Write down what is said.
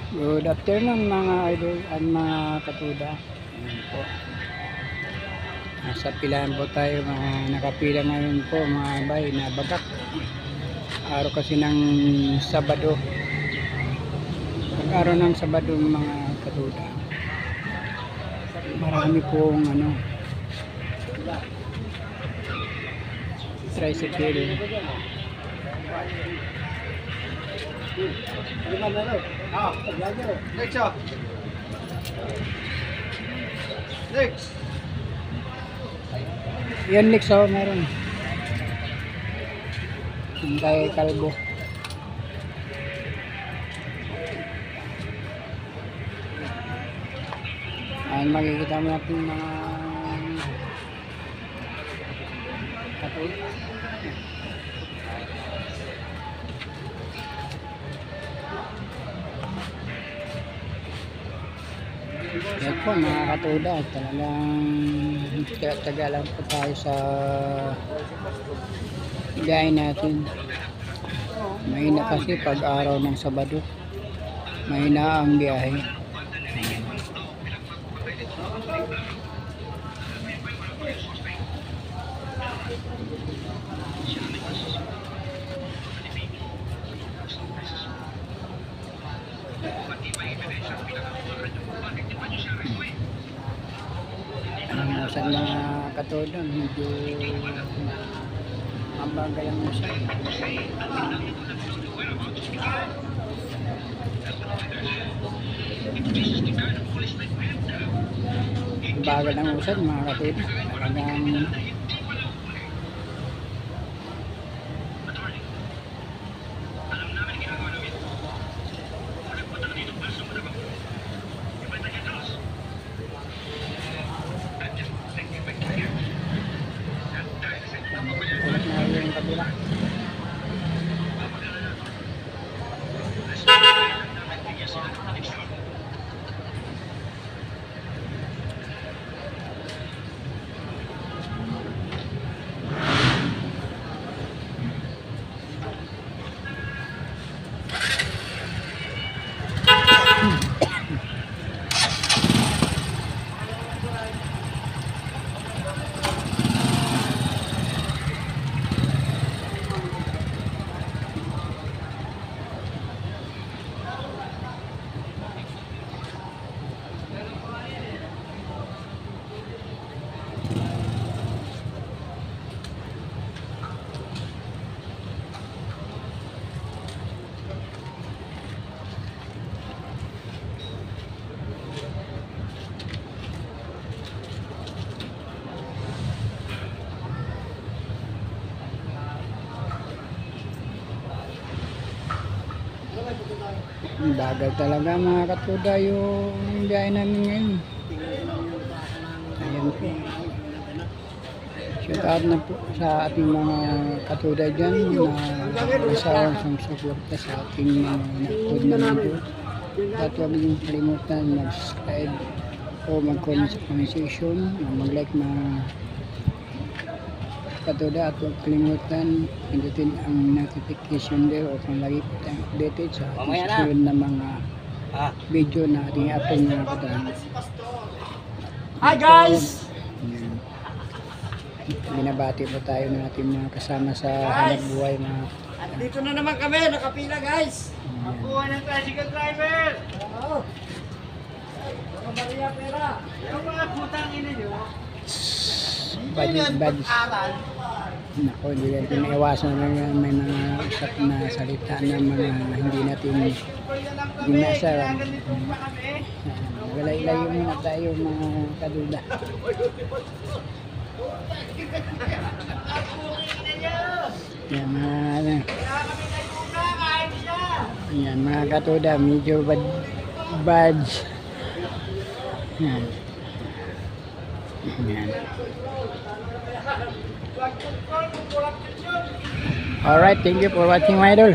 Good afternoon mga idol at mga katuda. Ayan po. Nasa pilahan po tayo, mga nakapila ngayon po mga bay na bagak. Araw kasi ng Sabado. Pag-araw ng Sabado mga katuda. Marami pong tricycle. Next. Yan next meron. Hintay kalbo. Ayan, makikita mo natin mga katuda. Yan po mga katuda, talagang taga lang po tayo sa biyahe natin. Mahina kasi pag araw ng Sabado, mahina ang biyahe. Sa mga katuda, medyo mabagal ang usap. Bagal ang usap mga katuda. Talagang ulit na yung kabila. Bagal talaga mga katuda yung biyahe namin ngayon. Ayan po. Shout out na po sa ating mga katuda dyan na kasawang sumusuporta sa ating mga na-upload na video. At huwag niyong kalimutan mag-subscribe o mag-comment sa comment section, mag-like mga katuda, at huwag kalimutan pindutin ang notification bell upang lagi po tayong updated sa ating susunod na mga video na ating upload mga katuda. Hi guys! Binabati po tayo ng ating mga kasama sa hanap buhay mga. At dito na naman kami, nakapila guys. Makuha ng tricycle driver. Oo. Mga bariya pera. Yung mga putang ina nyo. Badis. Nako, hindi natin naiwasan na may mga usap na salita na mga hindi natin binasa. Walay-layo muna tayo mga kaduda. Yan mga katuda, medyo bad. Yan. Yan. Alright, thank you for watching my idol.